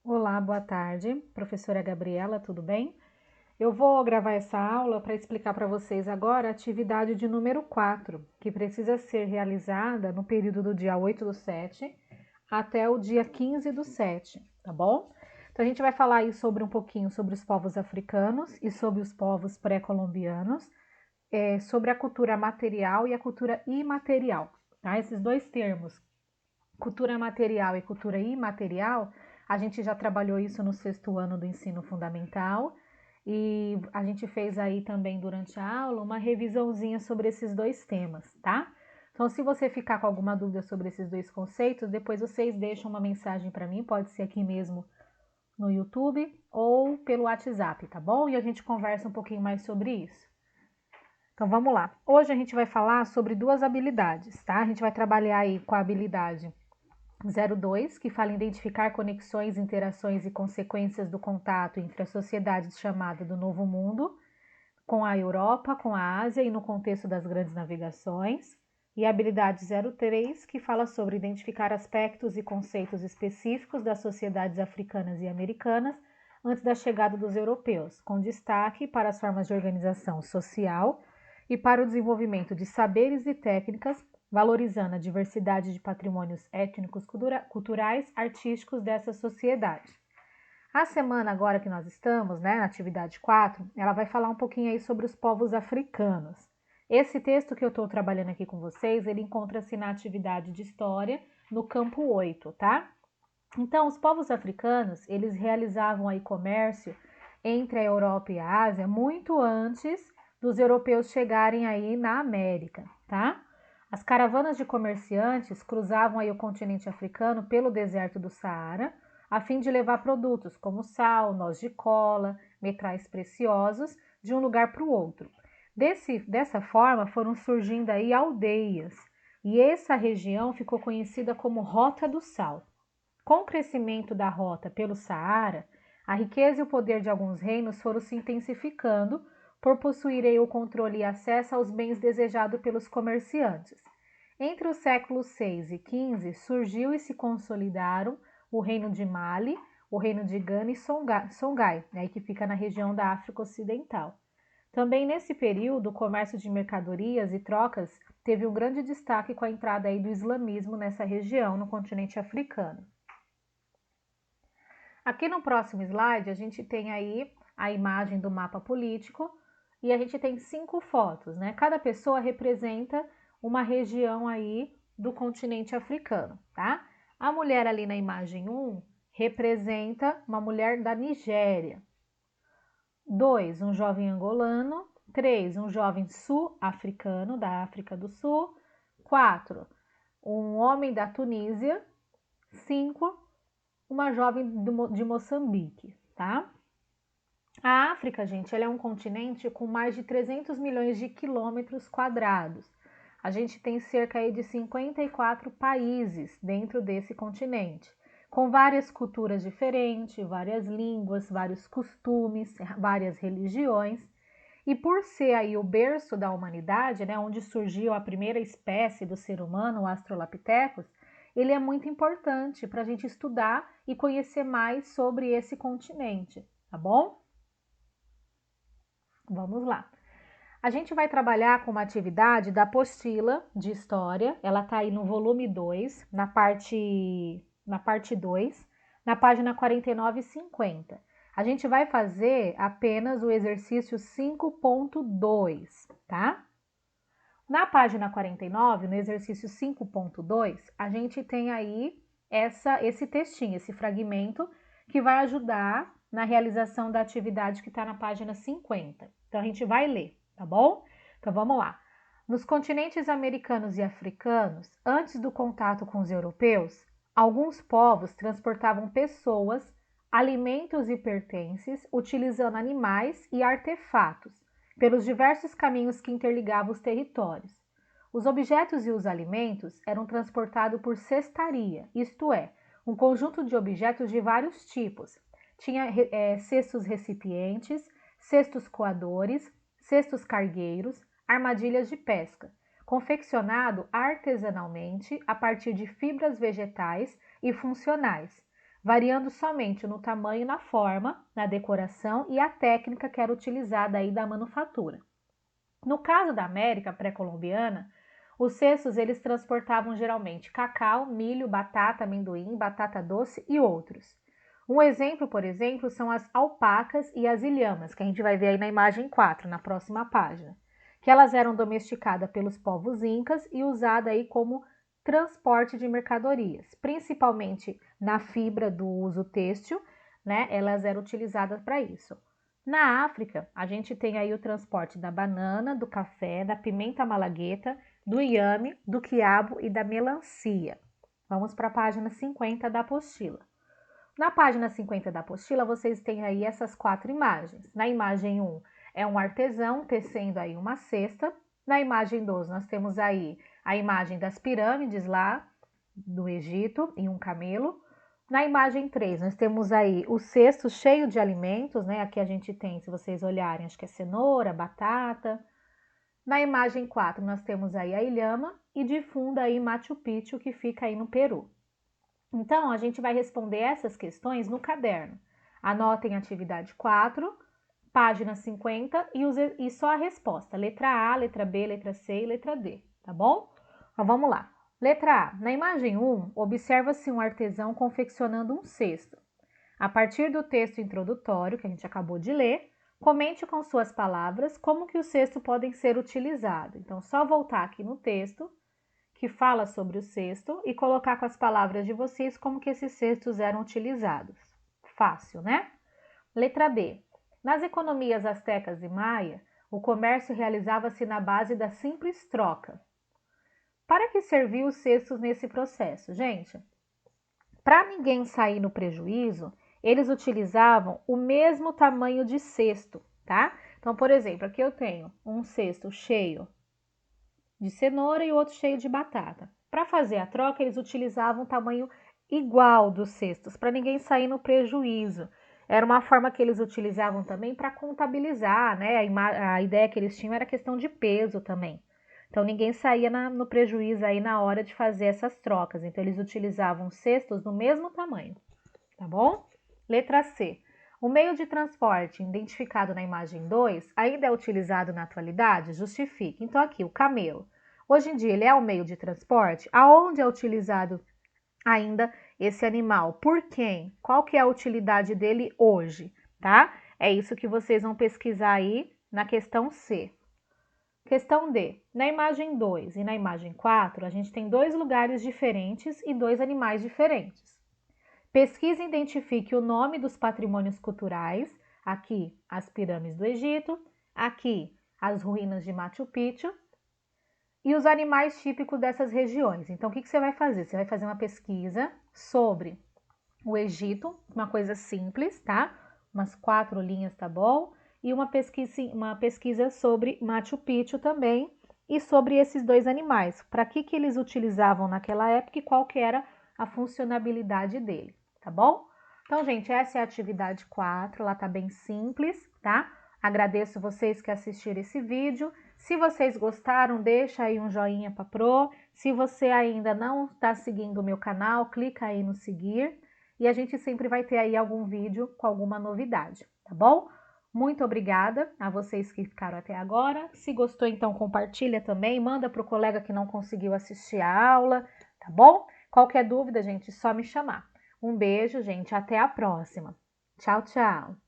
Olá, boa tarde, professora Gabriela, tudo bem? Eu vou gravar essa aula para explicar para vocês agora a atividade de número 4, que precisa ser realizada no período do dia 8/7 até o dia 15/7, tá bom? Então a gente vai falar aí sobre um pouquinho sobre os povos africanos e sobre os povos pré-colombianos, sobre a cultura material e a cultura imaterial, tá? Esses dois termos, cultura material e cultura imaterial, a gente já trabalhou isso no sexto ano do ensino fundamental e a gente fez aí também durante a aula uma revisãozinha sobre esses dois temas, tá? Então, se você ficar com alguma dúvida sobre esses dois conceitos, depois vocês deixam uma mensagem para mim, pode ser aqui mesmo no YouTube ou pelo WhatsApp, tá bom? E a gente conversa um pouquinho mais sobre isso. Então, vamos lá. Hoje a gente vai falar sobre duas habilidades, tá? A gente vai trabalhar aí com a habilidade 02, que fala em identificar conexões, interações e consequências do contato entre a sociedade chamada do Novo Mundo, com a Europa, com a Ásia e no contexto das grandes navegações. E a habilidade 03, que fala sobre identificar aspectos e conceitos específicos das sociedades africanas e americanas antes da chegada dos europeus, com destaque para as formas de organização social e para o desenvolvimento de saberes e técnicas, valorizando a diversidade de patrimônios étnicos, culturais, artísticos dessa sociedade. A semana agora que nós estamos, né, na atividade 4, ela vai falar um pouquinho aí sobre os povos africanos. Esse texto que eu estou trabalhando aqui com vocês, ele encontra-se na atividade de história, no campo 8, tá? Então, os povos africanos, eles realizavam aí comércio entre a Europa e a Ásia muito antes dos europeus chegarem aí na América, tá? As caravanas de comerciantes cruzavam aí o continente africano pelo deserto do Saara, a fim de levar produtos como sal, noz de cola, metais preciosos, de um lugar para o outro. Dessa forma foram surgindo aí aldeias, e essa região ficou conhecida como Rota do Sal. Com o crescimento da rota pelo Saara, a riqueza e o poder de alguns reinos foram se intensificando por possuírem o controle e acesso aos bens desejados pelos comerciantes. Entre os séculos 6 e 15 surgiu e se consolidaram o reino de Mali, o reino de Gana e Songhai, né, que fica na região da África Ocidental. Também nesse período, o comércio de mercadorias e trocas teve um grande destaque com a entrada aí do islamismo nessa região, no continente africano. Aqui no próximo slide, a gente tem aí a imagem do mapa político e a gente tem 5 fotos, né? Cada pessoa representa uma região aí do continente africano, tá? A mulher ali na imagem 1 representa uma mulher da Nigéria. 2, um jovem angolano. 3, um jovem sul-africano, da África do Sul. 4, um homem da Tunísia. 5, uma jovem de Moçambique, tá? A África, gente, ela é um continente com mais de 300 milhões de quilômetros quadrados. A gente tem cerca aí de 54 países dentro desse continente, com várias culturas diferentes, várias línguas, vários costumes, várias religiões. E por ser aí o berço da humanidade, né, onde surgiu a primeira espécie do ser humano, o Australopithecus, ele é muito importante para a gente estudar e conhecer mais sobre esse continente, tá bom? Vamos lá. A gente vai trabalhar com uma atividade da apostila de história, ela está aí no volume 2, na parte 2, na página 49 e 50. A gente vai fazer apenas o exercício 5.2, tá? Na página 49, no exercício 5.2, a gente tem aí esse textinho, esse fragmento, que vai ajudar na realização da atividade que está na página 50. Então, a gente vai ler, tá bom? Então, vamos lá. Nos continentes americanos e africanos, antes do contato com os europeus, alguns povos transportavam pessoas, alimentos e pertences, utilizando animais e artefatos, pelos diversos caminhos que interligavam os territórios. Os objetos e os alimentos eram transportados por cestaria, isto é, um conjunto de objetos de vários tipos. Tinha cestos recipientes, cestos coadores, cestos cargueiros, armadilhas de pesca, confeccionado artesanalmente a partir de fibras vegetais e funcionais. variando somente no tamanho, na forma, na decoração e a técnica que era utilizada aí da manufatura. No caso da América pré-colombiana, os cestos eles transportavam geralmente cacau, milho, batata, amendoim, batata doce e outros. Um exemplo, por exemplo, são as alpacas e as ilhamas, que a gente vai ver aí na imagem 4, na próxima página, que elas eram domesticadas pelos povos incas e usadas aí como transporte de mercadorias, principalmente na fibra do uso têxtil, né? Elas eram utilizadas para isso. Na África, a gente tem aí o transporte da banana, do café, da pimenta malagueta, do inhame, do quiabo e da melancia. Vamos para a página 50 da apostila. Na página 50 da apostila, vocês têm aí essas 4 imagens. Na imagem 1, é um artesão tecendo aí uma cesta. Na imagem 2, nós temos aí a imagem das pirâmides lá do Egito e um camelo. Na imagem 3, nós temos aí o cesto cheio de alimentos, né? Aqui a gente tem, se vocês olharem, acho que é cenoura, batata. Na imagem 4, nós temos aí a ilhama e de fundo aí Machu Picchu, que fica aí no Peru. Então, a gente vai responder essas questões no caderno. Anotem a atividade 4, página 50 e só a resposta. Letra A, letra B, letra C e letra D, tá bom? Então, vamos lá. Letra A. Na imagem 1, observa-se um artesão confeccionando um cesto. A partir do texto introdutório, que a gente acabou de ler, comente com suas palavras como que os cestos podem ser utilizados. Então, só voltar aqui no texto que fala sobre o cesto e colocar com as palavras de vocês como que esses cestos eram utilizados. Fácil, né? Letra B. Nas economias astecas e maia, o comércio realizava-se na base da simples troca. Para que serviu os cestos nesse processo? Gente, para ninguém sair no prejuízo, eles utilizavam o mesmo tamanho de cesto, tá? Então, por exemplo, aqui eu tenho um cesto cheio de cenoura e outro cheio de batata. Para fazer a troca, eles utilizavam o tamanho igual dos cestos, para ninguém sair no prejuízo. Era uma forma que eles utilizavam também para contabilizar, né? A ideia que eles tinham era questão de peso também. Então, ninguém saía no prejuízo aí na hora de fazer essas trocas. Então, eles utilizavam cestos do mesmo tamanho, tá bom? Letra C. O meio de transporte identificado na imagem 2 ainda é utilizado na atualidade? Justifique. Então, aqui, o camelo. Hoje em dia, ele é um meio de transporte? Aonde é utilizado ainda esse animal? Por quem? Qual que é a utilidade dele hoje, tá? É isso que vocês vão pesquisar aí na questão C. Questão D. Na imagem 2 e na imagem 4, a gente tem 2 lugares diferentes e 2 animais diferentes. Pesquise e identifique o nome dos patrimônios culturais. Aqui, as pirâmides do Egito. Aqui, as ruínas de Machu Picchu. E os animais típicos dessas regiões. Então, o que você vai fazer? Você vai fazer uma pesquisa sobre o Egito, uma coisa simples, tá? Umas 4 linhas, tá bom? E uma pesquisa sobre Machu Picchu também e sobre esses 2 animais. Para que eles utilizavam naquela época e qual que era a funcionalidade dele, tá bom? Então, gente, essa é a atividade 4, ela tá bem simples, tá? Agradeço vocês que assistiram esse vídeo. Se vocês gostaram, deixa aí um joinha para Pro. Se você ainda não está seguindo o meu canal, clica aí no seguir. E a gente sempre vai ter aí algum vídeo com alguma novidade, tá bom? Muito obrigada a vocês que ficaram até agora. Se gostou, então compartilha também, manda para o colega que não conseguiu assistir a aula, tá bom? Qualquer dúvida, gente, só me chamar. Um beijo, gente, até a próxima. Tchau, tchau!